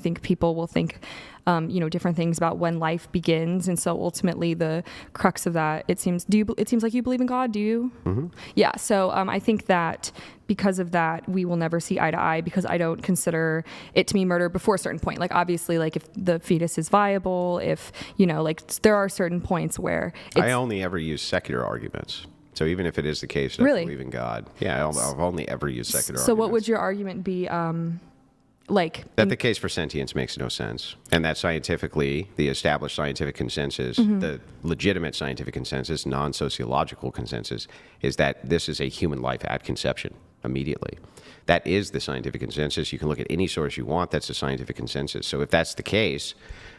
I think people will think, different things about when life begins. And so ultimately the crux of that, it seems like you believe in God. Do you? Mm-hmm. Yeah. So I think that because of that, we will never see eye to eye, because I don't consider it to be murder before a certain point. Like, obviously, like if the fetus is viable, if, there are certain points where I only ever use secular arguments. So even if it is the case that I believe in God, I've only ever used secular arguments. So what would your argument be? That the case for sentience makes no sense, and that scientifically, the established scientific consensus, the legitimate scientific consensus, non-sociological consensus, is that this is a human life at conception immediately. That is the scientific consensus. You can look at any source you want. That's the scientific consensus. So if that's the case,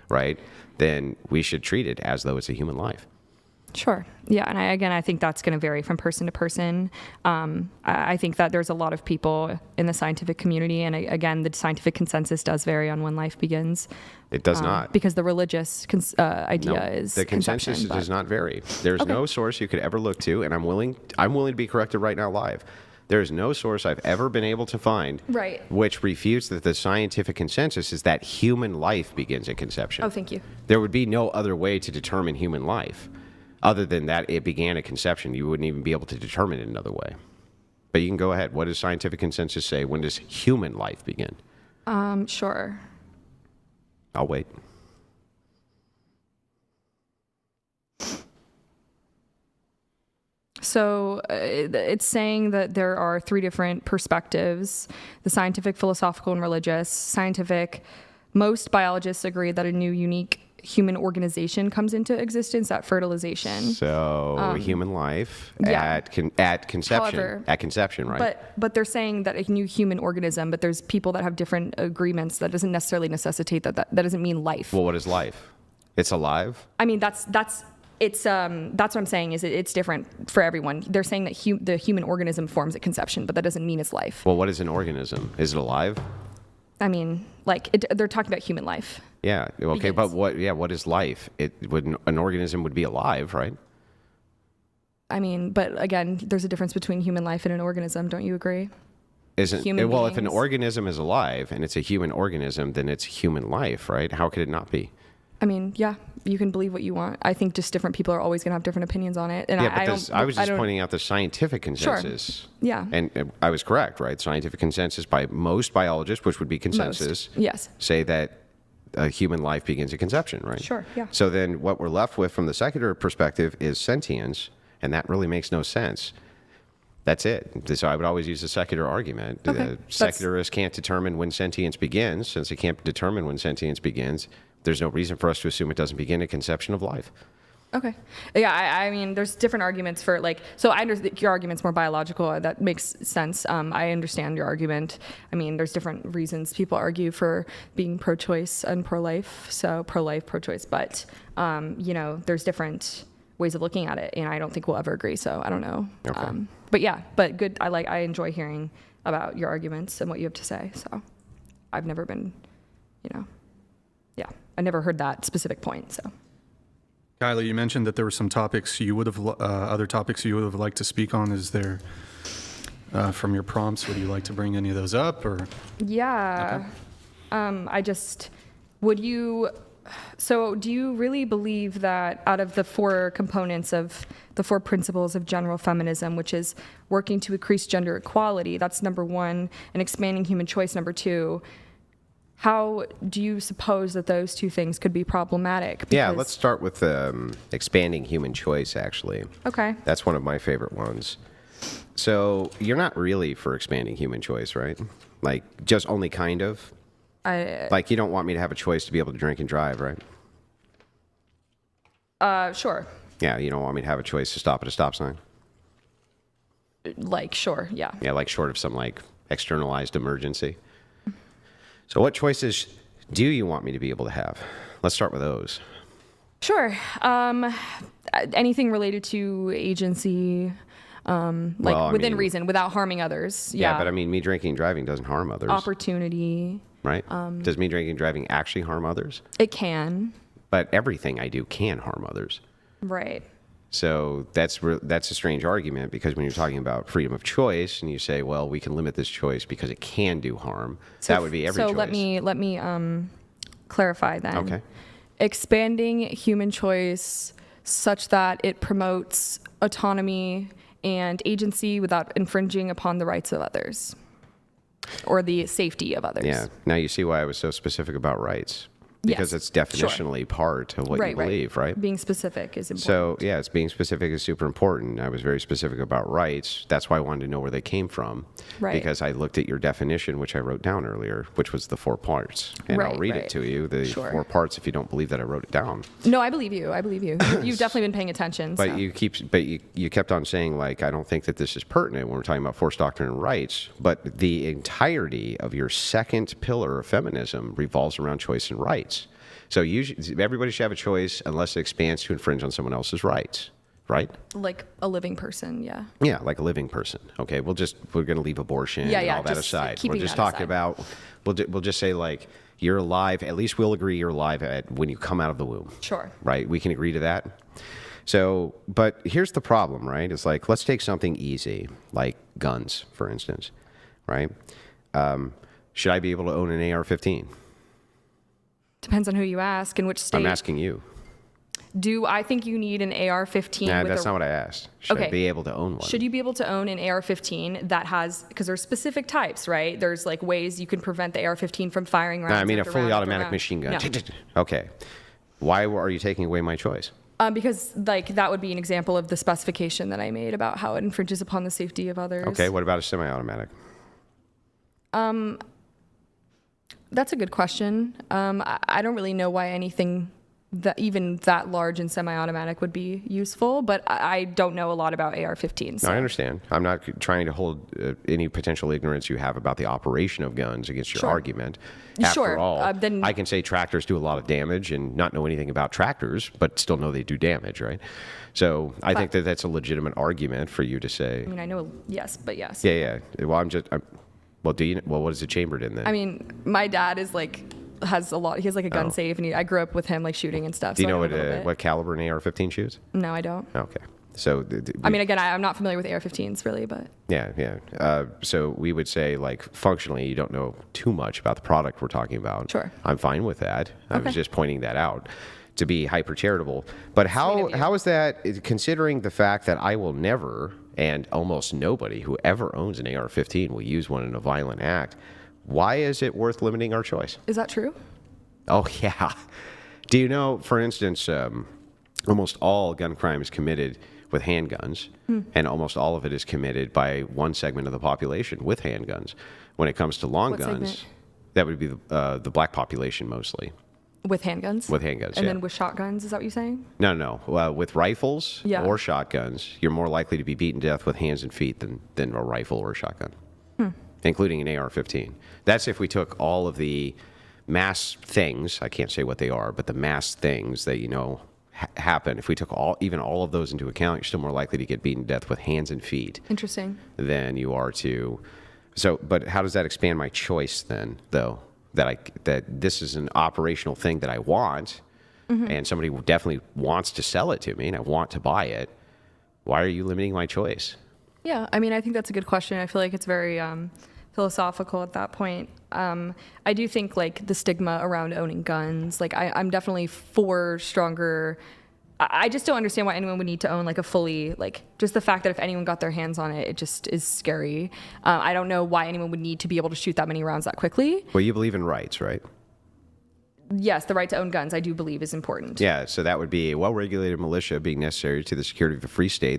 right, then we should treat it as though it's a human life. Sure. Yeah. And I think that's going to vary from person to person. I think that there's a lot of people in the scientific community. And again, the scientific consensus does vary on when life begins. It does not. Because the religious idea is the consensus does not vary. There's no source you could ever look to. And I'm willing to be corrected right now live. There's no source I've ever been able to find which refutes that the scientific consensus is that human life begins at conception. Oh, thank you. There would be no other way to determine human life. Other than that, it began at conception. You wouldn't even be able to determine it another way. But you can go ahead. What does scientific consensus say? When does human life begin? Sure. I'll wait. So it's saying that there are three different perspectives: the scientific, philosophical, and religious. Scientific, most biologists agree that a new, unique human organization comes into existence at fertilization. So human life at conception. However, at conception, right? But they're saying that a new human organism, but there's people that have different agreements. That doesn't necessarily necessitate that doesn't mean life. Well, what is life? It's alive? I mean, that's what I'm saying is it's different for everyone. They're saying that the human organism forms at conception, but that doesn't mean it's life. Well, what is an organism? Is it alive? I mean, they're talking about human life. Yeah. Okay. But what is life? An organism would be alive, right? I mean, but again, there's a difference between human life and an organism. Don't you agree? If an organism is alive and it's a human organism, then it's human life, right? How could it not be? I mean, yeah, you can believe what you want. I think just different people are always going to have different opinions on it. And I was just pointing out the scientific consensus. Sure. Yeah. And I was correct, right? Scientific consensus by most biologists, which would be consensus, yes, say that human life begins at conception, right? Sure, yeah. So then what we're left with from the secular perspective is sentience, and that really makes no sense. That's it. So I would always use the secular argument. Okay. The secularists can't determine when sentience begins. Since they can't determine when sentience begins, there's no reason for us to assume it doesn't begin at conception of life. Okay. Yeah, I mean, there's different arguments for so I understand your argument's more biological. That makes sense. I understand your argument. I mean, there's different reasons people argue for being pro-choice and pro-life. So pro-life, pro-choice. But, there's different ways of looking at it, and I don't think we'll ever agree. So I don't know. Okay. But good. I enjoy hearing about your arguments and what you have to say. So I've never been, I never heard that specific point. So. Kylie, you mentioned that there were some topics other topics you would have liked to speak on. Is there, from your prompts, would you like to bring any of those up, or? Yeah. Okay. So do you really believe that out of the four components of the four principles of general feminism, which is working to increase gender equality, that's number one, and expanding human choice, number two, how do you suppose that those two things could be problematic? Let's start with expanding human choice, actually. Okay. That's one of my favorite ones. So you're not really for expanding human choice, right? Like, just only kind of? Like, you don't want me to have a choice to be able to drink and drive, right? Sure. Yeah, you don't want me to have a choice to stop at a stop sign? Sure, yeah. Yeah, short of some, externalized emergency. So what choices do you want me to be able to have? Let's start with those. Sure. Anything related to agency, within reason, without harming others. Yeah, but I mean, me drinking and driving doesn't harm others. Opportunity. Right? Does me drinking and driving actually harm others? It can. But everything I do can harm others. Right. So that's a strange argument, because when you're talking about freedom of choice and you say, well, we can limit this choice because it can do harm, that would be every choice. So let me clarify then. Okay. Expanding human choice such that it promotes autonomy and agency without infringing upon the rights of others or the safety of others. Yeah. Now you see why I was so specific about rights. Because Yes, it's definitionally part of what you believe, right? Being specific is important. So, yeah, it's being specific is super important. I was very specific about rights. That's why I wanted to know where they came from. Right. Because I looked at your definition, which I wrote down earlier, which was the 4 parts. And I'll read it to you, the 4 parts, if you don't believe that I wrote it down. No, I believe you. I believe you. You've definitely been paying attention. But so. you kept on saying, like, I don't think that this is pertinent when we're talking about forced doctrine and rights. But the entirety of your second pillar of feminism revolves around choice and rights. So everybody should have a choice unless it expands to infringe on someone else's rights, right? Like a living person, yeah. Yeah, like a living person. Okay, we're going to leave abortion and all that aside. We're just talking about, we'll just say, like, you're alive, at least we'll agree you're alive when you come out of the womb. Sure. Right? We can agree to that. So, but here's the problem, right? It's like, let's take something easy, like guns, for instance, right? Should I be able to own an AR-15? Depends on who you ask and which state. I'm asking you. Do I think you need an AR-15? Nah, that's not what I asked. Should I be able to own one? Should you be able to own an AR-15 that has, because there's specific types, right? There's like ways you can prevent the AR-15 from firing rounds. No, I mean a after fully round automatic after machine gun. round. No. Okay. Why are you taking away my choice? Because like that would be an example of the specification that I made about how it infringes upon the safety of others. Okay, what about a semi-automatic? That's a good question. I don't really know why anything that even that large and semi-automatic would be useful, but I don't know a lot about AR-15s. So. No, I understand. I'm not trying to hold any potential ignorance you have about the operation of guns against your argument. After all, then I can say tractors do a lot of damage and not know anything about tractors, but still know they do damage, right? So I think that that's a legitimate argument for you to say. I mean, I know, yes, but yes. Yeah. Well, what is it chambered in then? I mean, my dad is like, has a lot, he has like a gun safe, and I grew up with him like shooting and stuff. Do you know what caliber an AR-15 shoots? No, I don't. Okay. So, I mean, again, I'm not familiar with AR-15s really, but. Yeah. So we would say, like, functionally, you don't know too much about the product we're talking about. Sure. I'm fine with that. I was just pointing that out to be hyper charitable. But how is that, considering the fact that I will never, and almost nobody who ever owns an AR-15 will use one in a violent act, why is it worth limiting our choice? Is that true? Oh, yeah. Do you know, for instance, almost all gun crime is committed with handguns, and almost all of it is committed by one segment of the population with handguns. When it comes to long guns, segment? That would be the black population mostly. With handguns? With handguns, And then with shotguns, is that what you're saying? No. With rifles or shotguns, you're more likely to be beaten to death with hands and feet than a rifle or a shotgun, including an AR-15. That's if we took all of the mass things, I can't say what they are, but the mass things that, happen. If we took even all of those into account, you're still more likely to get beaten to death with hands and feet. Interesting. Than you are to. So, but how does that expand my choice then, though? That this is an operational thing that I want, and somebody definitely wants to sell it to me, and I want to buy it. Why are you limiting my choice? Yeah, I mean, I think that's a good question. I feel like it's very philosophical at that point. I do think like the stigma around owning guns, like I'm definitely for stronger. I just don't understand why anyone would need to own like a fully, like just the fact that if anyone got their hands on it, it just is scary. I don't know why anyone would need to be able to shoot that many rounds that quickly. Well, you believe in rights, right? Yes, the right to own guns, I do believe, is important. Yeah, so that would be a well-regulated militia being necessary to the security of the free state